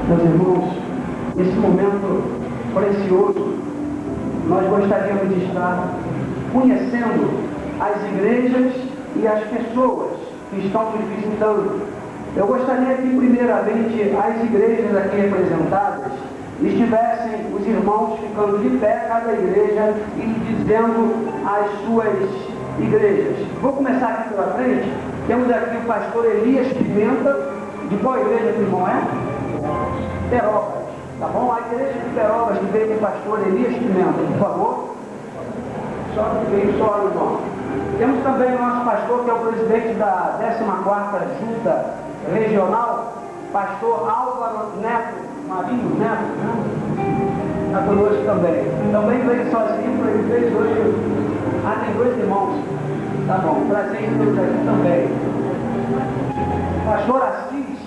Meus irmãos, nesse momento precioso, nós gostaríamos de estar conhecendo as igrejas e as pessoas que estão nos visitando. Eu gostaria que, primeiramente, as igrejas aqui representadas estivessem os irmãos ficando de pé, cada igreja, e dizendo as suas igrejas. Vou começar aqui pela frente. Temos aqui o pastor Elias Pimenta. De qual igreja que o irmão é? Perópolis, tá bom? A igreja de Perópolis que veio do pastor Elias Pimenta, por favor. Só que veio só o nome. Temos também o nosso pastor, que é o presidente da 14ª Junta Regional, pastor Álvaro Neto, Marinho Neto, né? Está conosco também. Também veio sozinho, ele fez hoje. Ah, tem dois irmãos. Tá bom, prazer em todos aqui também. Pastor Assis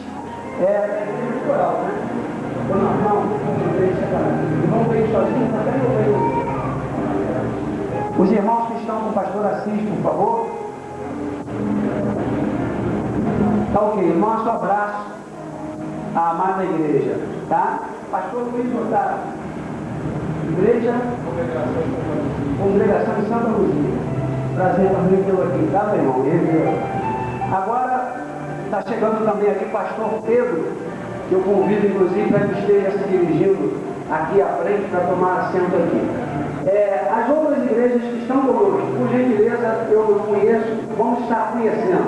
é da igreja de coral, né? Não veio sozinho, também não veio. Os irmãos que estão com o pastor Assis, por favor. Tá ok, nosso abraço à amada igreja, tá? Pastor Luiz Otávio, igreja, congregação de Santa Luzia. Prazer também tê-lo aqui, tá, meu irmão? Agora, está chegando também aqui o pastor Pedro, que eu convido, inclusive, para que esteja se dirigindo aqui à frente para tomar assento aqui. As outras igrejas que estão conosco, por gentileza, eu não conheço, vamos estar conhecendo.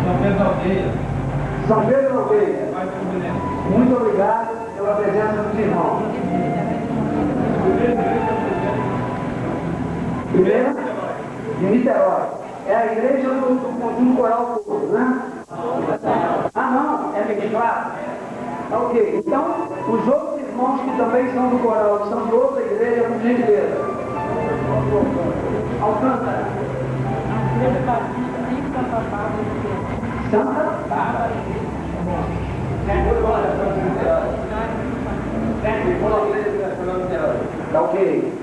São Pedro Aldeia. São Pedro Aldeia. Muito obrigado pela presença dos irmãos. Primeira, de Niterói. É a igreja do conjunto coral todo, né? Ah, não, é mesclado. Ok, então, os outros irmãos que também são do coral, que são de outra igreja, por gentileza. Alcântara. Santa Bárbara. Tá ok.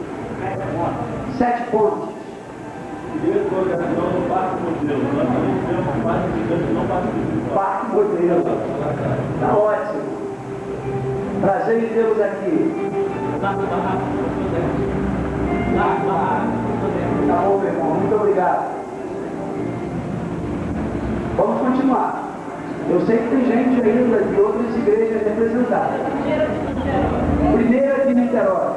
7 pontos. Parque Modelo. Tá ótimo. Prazer em tê-los aqui. Tá bom, meu irmão. Muito obrigado. Vamos continuar. Eu sei que tem gente ainda de outras igrejas representadas. Primeira de Niterói.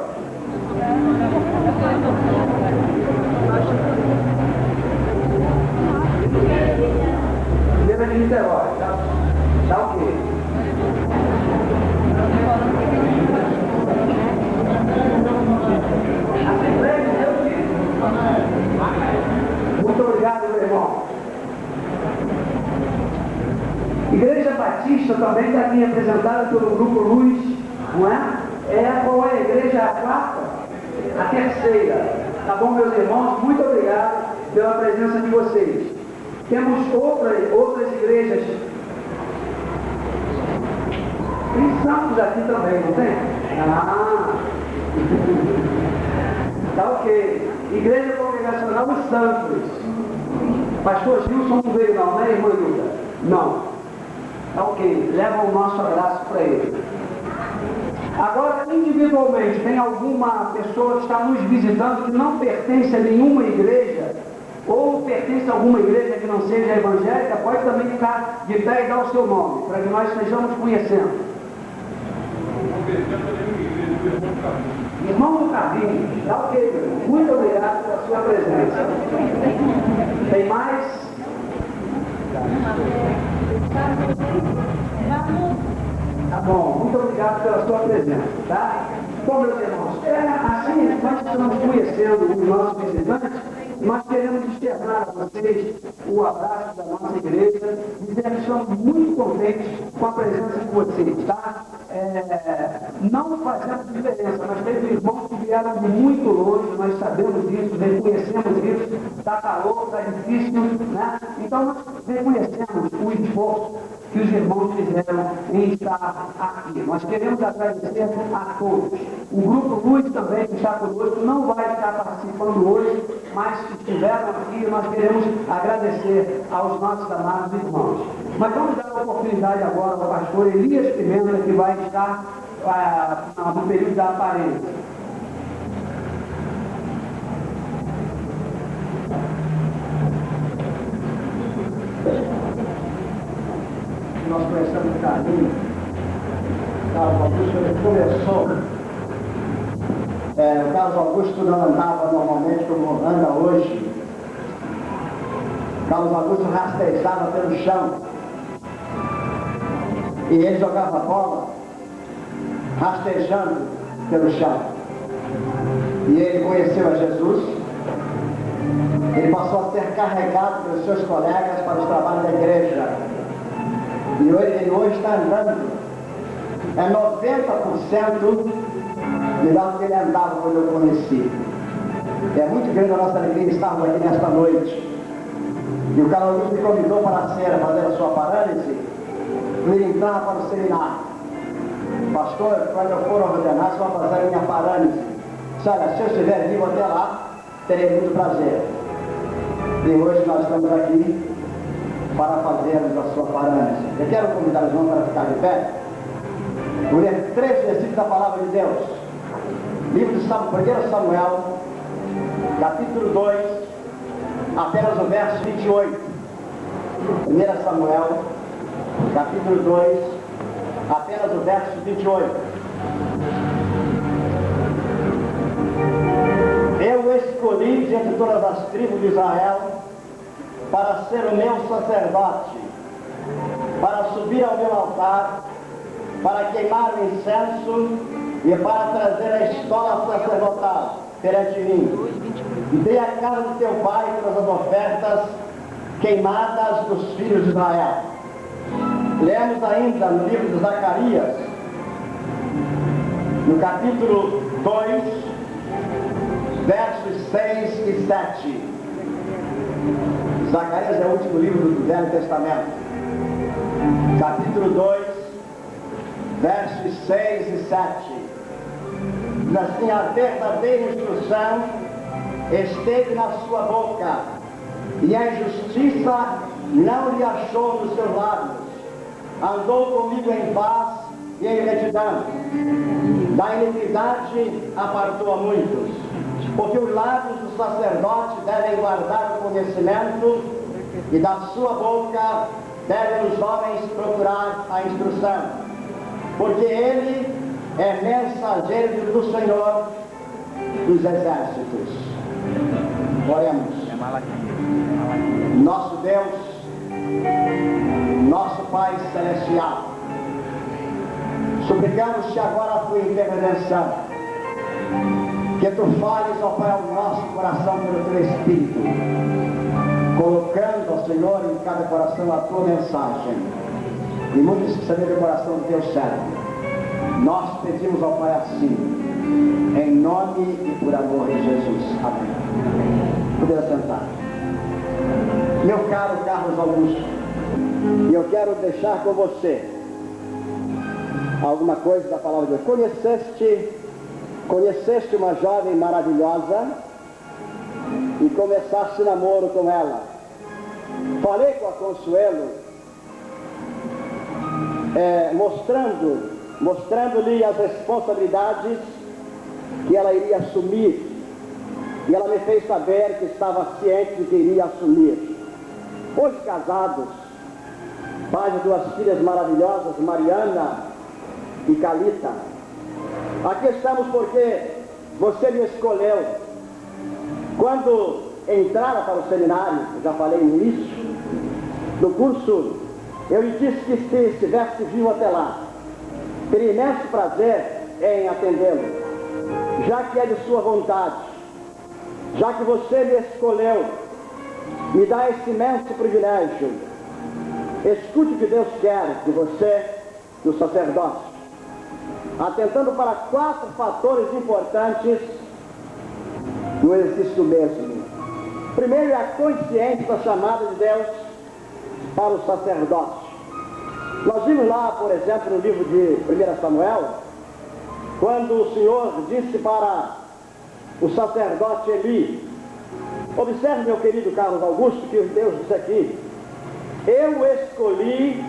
Primeira de Niterói. Tá ok. Muito obrigado, meu irmão. Igreja Batista também está aqui representada pelo Grupo Luz, não é? Qual é a igreja? A quarta? A terceira. Tá bom, meus irmãos? Muito obrigado pela presença de vocês. Temos outras igrejas. Tem santos aqui também, não tem? Ah! Tá ok. Igreja Congregacional dos Santos. Pastor Gilson não veio não, né, irmã Hilda? Não. Tá ok. Leva o nosso abraço para ele. Agora, individualmente, tem alguma pessoa que está nos visitando que não pertence a nenhuma igreja, ou pertence a alguma igreja que não seja evangélica, pode também ficar de pé e dar o seu nome, para que nós estejamos conhecendo. Irmão do Carlinhos, tá ok, meu irmão. Muito obrigado pela sua presença. Tem mais? Tá bom, muito obrigado pela sua presença, tá? Bom, meus irmãos, assim nós estamos conhecendo os nossos visitantes, nós queremos externar a vocês o abraço da nossa igreja, dizer que estamos muito contentes com a presença de vocês, tá? Não fazendo diferença, mas teve irmãos que vieram de muito longe, nós sabemos disso, reconhecemos isso, está calor, está difícil, né? Então nós reconhecemos o esforço que os irmãos fizeram em estar aqui. Nós queremos agradecer a todos. O Grupo Luz também, que está conosco, não vai estar participando hoje, mas estiveram aqui, nós queremos agradecer aos nossos amados irmãos. Mas vamos dar a oportunidade agora ao pastor Elias Pimenta, que vai estar no período da aparência. Nós conhecemos o caminho. Carlos Augusto, ele começou. O Carlos Augusto não andava normalmente como anda hoje. Carlos Augusto rastejava pelo chão. E ele jogava bola rastejando pelo chão. E ele conheceu a Jesus. Ele passou a ser carregado pelos seus colegas para os trabalhos da igreja. E ele hoje está andando. É 90% melhor do que ele andava quando eu conheci. É muito grande a nossa alegria estarmos aqui nesta noite. E o Carlos Augusto me convidou para a cena, fazer a sua parálise, e entrar para o seminário. Pastor, quando eu for ordenar, você vai fazer a minha parálise. Olha, se eu estiver vivo até lá, terei muito prazer. E hoje nós estamos aqui para fazermos a sua parálise. Eu quero convidar os irmãos para ficar de pé. Vou ler 3 versículos da palavra de Deus. Livro de 1 Samuel, capítulo 2, apenas o verso 28. 1 Samuel, capítulo 2, apenas o verso 28. Eu escolhi de entre todas as tribos de Israel para ser o meu sacerdote, para subir ao meu altar, para queimar o incenso e para trazer a estola sacerdotal perante mim. E dei a casa de teu pai todas as ofertas queimadas dos filhos de Israel. Lemos ainda no livro de Zacarias, no capítulo 2, versos 6 e 7. Zacarias é o último livro do Velho Testamento. Capítulo 2, versos 6 e 7. Diz assim: a verdadeira instrução esteve na sua boca, e a injustiça não lhe achou nos seus lábios. Andou comigo em paz e em retidão. Da iniquidade apartou a muitos. Porque os lábios do sacerdote devem guardar o conhecimento, e da sua boca devem os homens procurar a instrução. Porque ele é mensageiro do Senhor dos exércitos. Oremos. Nosso Deus, nosso Pai Celestial, suplicamos-te agora a tua intervenção, que tu fales, ó Pai, ao nosso coração pelo teu Espírito, colocando, ó Senhor, em cada coração a tua mensagem, e muito especialmente o coração do teu servo. Nós pedimos ao Pai assim, em nome e por amor de Jesus. Amém. Poder sentar. Meu caro Carlos Augusto, eu quero deixar com você alguma coisa da palavra de Deus. Conheceste uma jovem maravilhosa e começaste namoro com ela. Falei com a Consuelo, mostrando-lhe as responsabilidades que ela iria assumir, e ela me fez saber que estava ciente de que iria assumir. Hoje casados, pais de 2 filhas maravilhosas, Mariana e Calita. Aqui estamos porque você me escolheu. Quando entrara para o seminário, já falei no início do curso, eu lhe disse que se estivesse vivo até lá, teria imenso prazer em atendê-lo, já que é de sua vontade, já que você me escolheu, me dá esse imenso privilégio. Escute o que Deus quer de você, do sacerdócio, atentando para 4 fatores importantes no exercício mesmo. Primeiro é a consciência da chamada de Deus para o sacerdócio. Nós vimos lá, por exemplo, no livro de 1 Samuel, quando o Senhor disse para o sacerdote Eli, observe, meu querido Carlos Augusto, que Deus disse aqui, eu o escolhi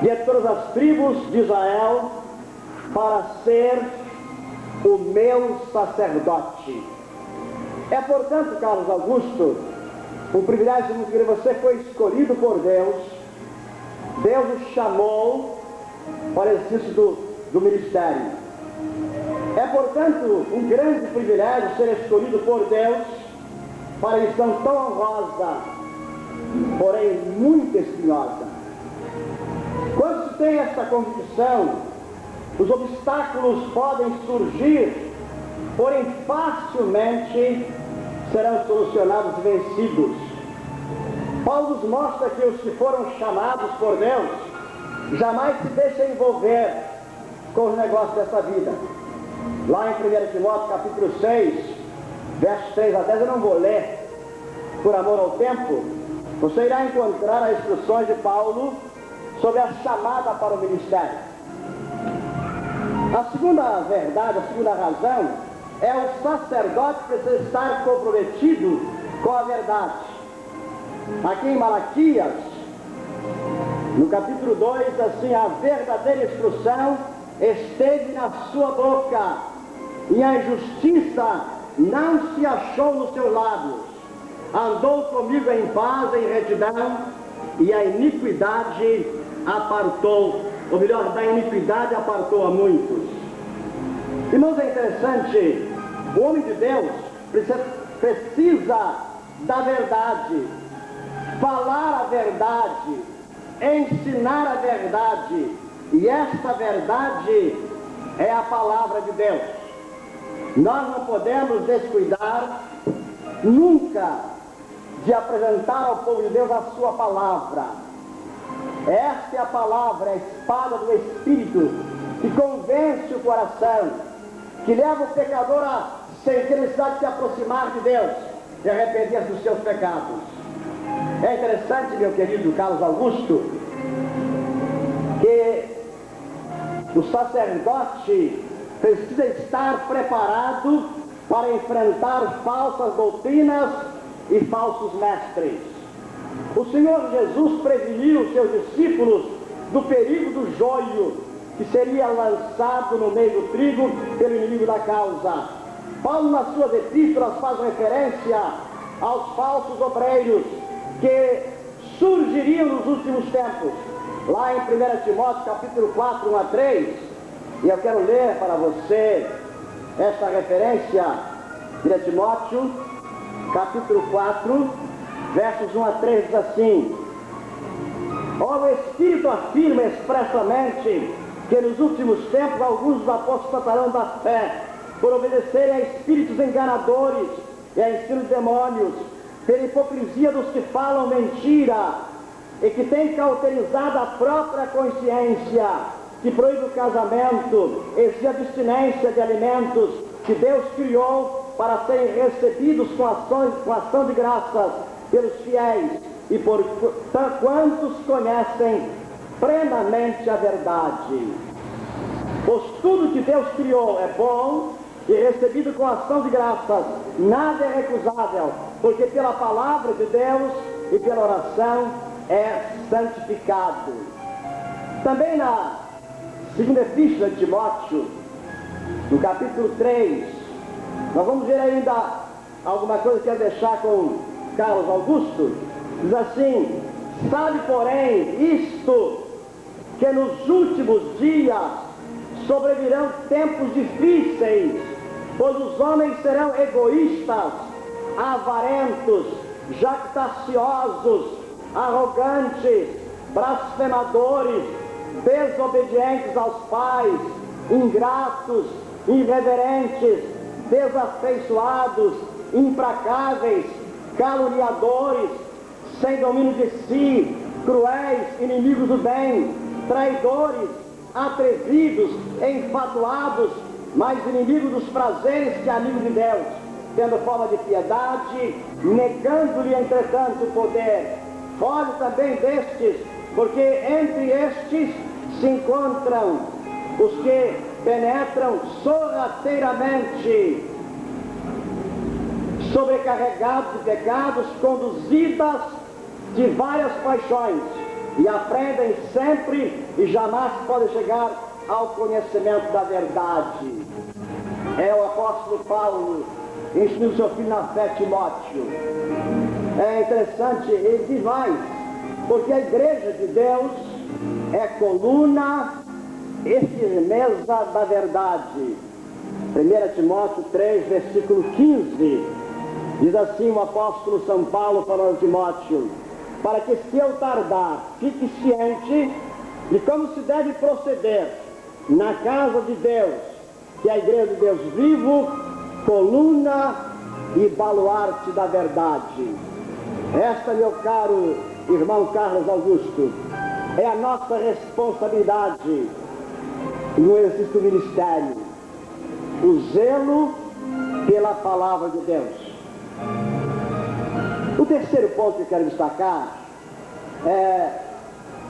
de todas as tribos de Israel para ser o meu sacerdote. É, portanto, Carlos Augusto, um privilégio muito grande. Você foi escolhido por Deus. Deus o chamou para o exercício do ministério. É, portanto, um grande privilégio ser escolhido por Deus para a missão tão honrosa, porém muito espinhosa. Quando se tem esta convicção, os obstáculos podem surgir, porém facilmente serão solucionados e vencidos. Paulo nos mostra que os que foram chamados por Deus jamais se deixam envolver com os negócios dessa vida. Lá em 1 Timóteo capítulo 6, versos 3 a 10, eu não vou ler por amor ao tempo. Você irá encontrar as instruções de Paulo sobre a chamada para o ministério. A segunda verdade, a segunda razão, é o sacerdote precisa estar comprometido com a verdade. Aqui em Malaquias, no capítulo 2, assim, a verdadeira instrução esteve na sua boca, e a injustiça não se achou nos seus lábios. Andou comigo em paz, em retidão, e a iniquidade apartou, ou melhor, da iniquidade apartou a muitos. Irmãos, é interessante, o homem de Deus precisa da verdade, falar a verdade, ensinar a verdade, e esta verdade é a palavra de Deus. Nós não podemos descuidar nunca de apresentar ao povo de Deus a sua palavra. Esta é a palavra, a espada do Espírito, que convence o coração, que leva o pecador a sentir a necessidade de se aproximar de Deus e arrepender-se dos seus pecados. É interessante, meu querido Carlos Augusto, que o sacerdote precisa estar preparado para enfrentar falsas doutrinas e falsos mestres. O Senhor Jesus preveniu os seus discípulos do perigo do joio, que seria lançado no meio do trigo pelo inimigo da causa. Paulo, nas suas epístolas, faz referência aos falsos obreiros que surgiriam nos últimos tempos. Lá em 1 Timóteo, capítulo 4, 1 a 3, e eu quero ler para você esta referência. 1 Timóteo, capítulo 4, versos 1 a 3, diz assim: o Espírito afirma expressamente que nos últimos tempos alguns dos apóstolos tratarão da fé, por obedecerem a espíritos enganadores e a ensinos demônios, pela hipocrisia dos que falam mentira e que têm cauterizado a própria consciência, que proíbe o casamento, exige abstinência de alimentos que Deus criou para serem recebidos com ação de graças pelos fiéis e por quantos conhecem plenamente a verdade. Pois tudo que Deus criou é bom e recebido com ação de graças, nada é recusável, porque pela palavra de Deus e pela oração é santificado. Também na segunda epístola de Timóteo, no capítulo 3, nós vamos ver ainda alguma coisa que eu quero deixar com Carlos Augusto. Diz assim: sabe, porém, isto, que nos últimos dias sobrevirão tempos difíceis, pois os homens serão egoístas, avarentos, jactanciosos, arrogantes, blasfemadores, desobedientes aos pais, ingratos, irreverentes, desafeiçoados, implacáveis, caluniadores, sem domínio de si, cruéis, inimigos do bem, traidores, atrevidos, enfatuados, mais inimigos dos prazeres que amigos de Deus, tendo forma de piedade, negando-lhe entretanto o poder. Foge também destes, porque entre estes se encontram os que penetram sorrateiramente, sobrecarregados de pecados, conduzidas de várias paixões e aprendem sempre e jamais podem chegar ao conhecimento da verdade. É o apóstolo Paulo ensinando seu filho na fé, Timóteo. É interessante, ele diz mais, porque a igreja de Deus é coluna e firmeza da verdade. 1 Timóteo 3, versículo 15, diz assim o apóstolo São Paulo falando a Timóteo: para que, se eu tardar, fique ciente de como se deve proceder na casa de Deus, que é a igreja de Deus vivo, coluna e baluarte da verdade. Esta, meu caro irmão Carlos Augusto, é a nossa responsabilidade no exercício do ministério, o zelo pela palavra de Deus. O terceiro ponto que eu quero destacar é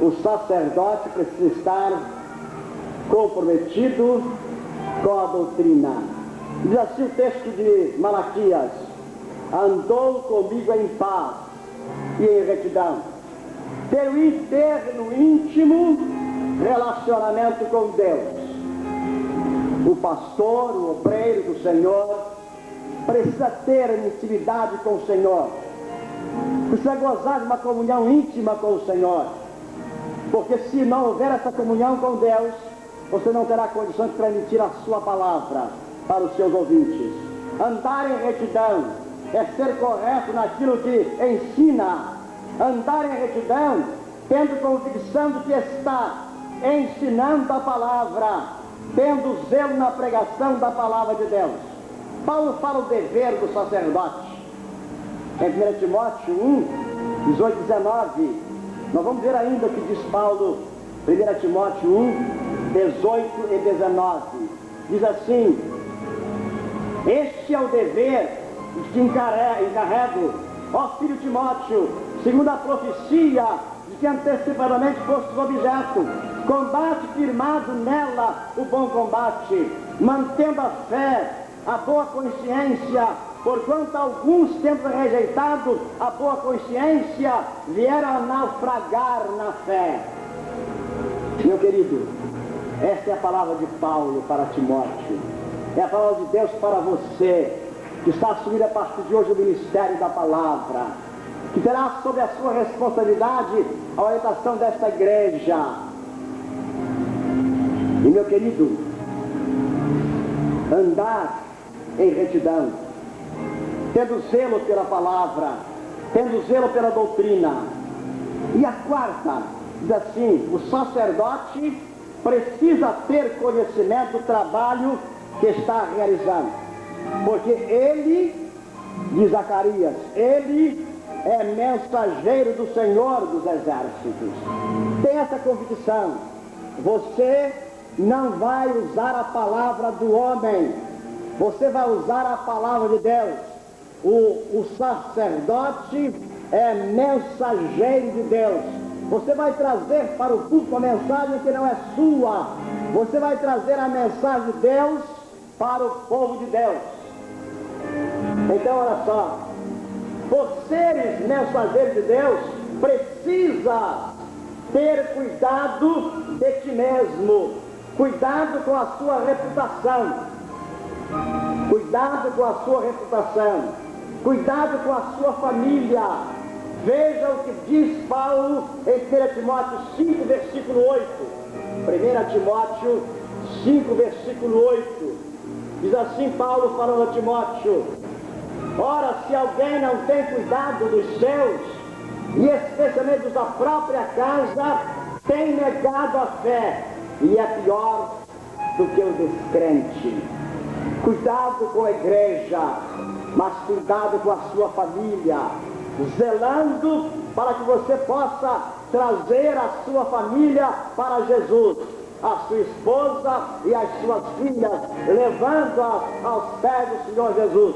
o sacerdote precisa estar comprometido com a doutrina. Diz assim o texto de Malaquias: andou comigo em paz e em retidão, ter um interno íntimo relacionamento com Deus. O pastor, o obreiro do Senhor, precisa ter intimidade com o Senhor, precisa gozar de uma comunhão íntima com o Senhor, porque se não houver essa comunhão com Deus, você não terá condição de transmitir a sua palavra para os seus ouvintes. Andar em retidão é ser correto naquilo que ensina. Andar em retidão, tendo convicção de que está ensinando a palavra, tendo zelo na pregação da palavra de Deus. Paulo fala o dever do sacerdote. Em 1 Timóteo 1, 18 e 19, nós vamos ver ainda o que diz Paulo, 1 Timóteo 1, 18 e 19. Diz assim: este é o dever que encarrego, ó filho Timóteo, segundo a profecia de que antecipadamente foste objeto. Combate firmado nela o bom combate, mantendo a fé, a boa consciência, porquanto alguns, tendo rejeitado a boa consciência, vieram a naufragar na fé. Meu querido, esta é a palavra de Paulo para Timóteo. É a palavra de Deus para você, que está assumindo a partir de hoje o ministério da palavra, que terá sob a sua responsabilidade a orientação desta igreja. E meu querido, andar em retidão, tendo zelo pela palavra, tendo zelo pela doutrina. E a quarta, diz assim: o sacerdote precisa ter conhecimento do trabalho que está realizando, porque ele, diz Zacarias, ele é mensageiro do Senhor dos Exércitos. Tem essa convicção. Você não vai usar a palavra do homem, você vai usar a palavra de Deus. O sacerdote é mensageiro de Deus. Você vai trazer para o público a mensagem que não é sua. Você vai trazer a mensagem de Deus para o povo de Deus. Então, olha só, por seres mensageiros de Deus, precisa ter cuidado de ti mesmo, cuidado com a sua reputação, cuidado com a sua reputação, cuidado com a sua família. Veja o que diz Paulo em 1 Timóteo 5, versículo 8. 1 Timóteo 5, versículo 8. Diz assim Paulo falando a Timóteo: ora, se alguém não tem cuidado dos seus, e especialmente dos da própria casa, tem negado a fé, e é pior do que o descrente. Cuidado com a igreja, mas cuidado com a sua família, zelando para que você possa trazer a sua família para Jesus, a sua esposa e as suas filhas, levando-as aos pés do Senhor Jesus.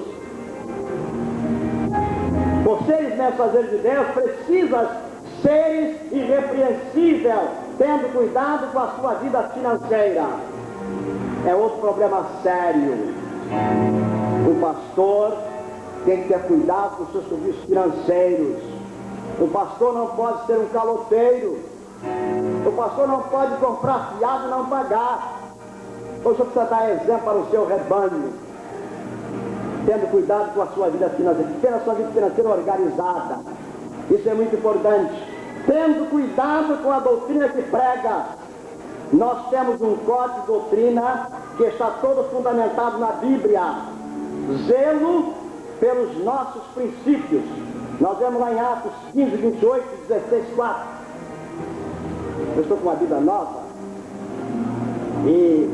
Por seres mensageiros de Deus, precisas seres irrepreensível, tendo cuidado com a sua vida financeira. É outro problema sério. O pastor tem que ter cuidado com os seus serviços financeiros. O pastor não pode ser um caloteiro. O pastor não pode comprar fiado e não pagar. O senhor precisa dar exemplo para o seu rebanho, tendo cuidado com a sua vida financeira, tendo a sua vida financeira organizada. Isso é muito importante. Tendo cuidado com a doutrina que prega. Nós temos um código de doutrina que está todo fundamentado na Bíblia. Zelo pelos nossos princípios. Nós vemos lá em Atos 15, 28, 16, 4. Eu estou com uma Bíblia nova. E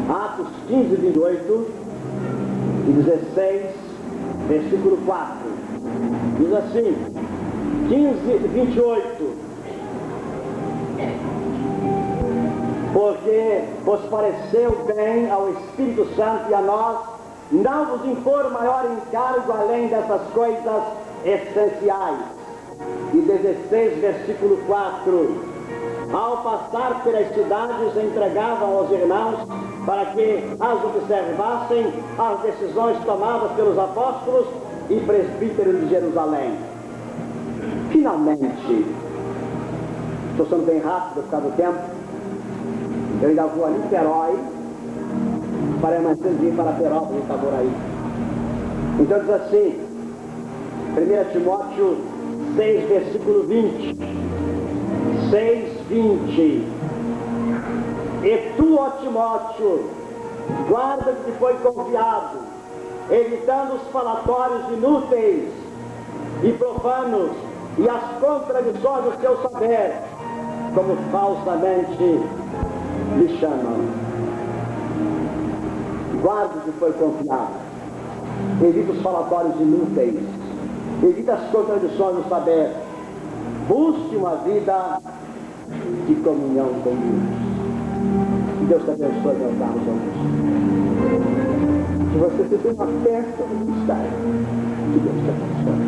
Atos 15, 28 e 16, versículo 4. Diz assim, 15, 28. Porque vos pareceu bem ao Espírito Santo e a nós não vos impor maior encargo além dessas coisas essenciais. E 16, versículo 4. Ao passar pelas cidades, entregavam aos irmãos para que as observassem as decisões tomadas pelos apóstolos e presbíteros de Jerusalém. Finalmente, estou sendo bem rápido por causa do tempo, eu ainda vou a Niterói para mais cedo ir para Perópolis, Itaboraí. Então diz assim, 1 Timóteo 6, versículo 20. 6, 20. E tu, ó Timóteo, guarda o que foi confiado, evitando os falatórios inúteis e profanos e as contradições do seu saber, como falsamente lhe chamam. Guarda o que foi confiado, evita os falatórios inúteis, evita as contradições do saber, busque uma vida de comunhão com Deus. Que Deus te abençoe, meus caros amigos. Se você se tem uma festa, está aí. Que Deus te abençoe.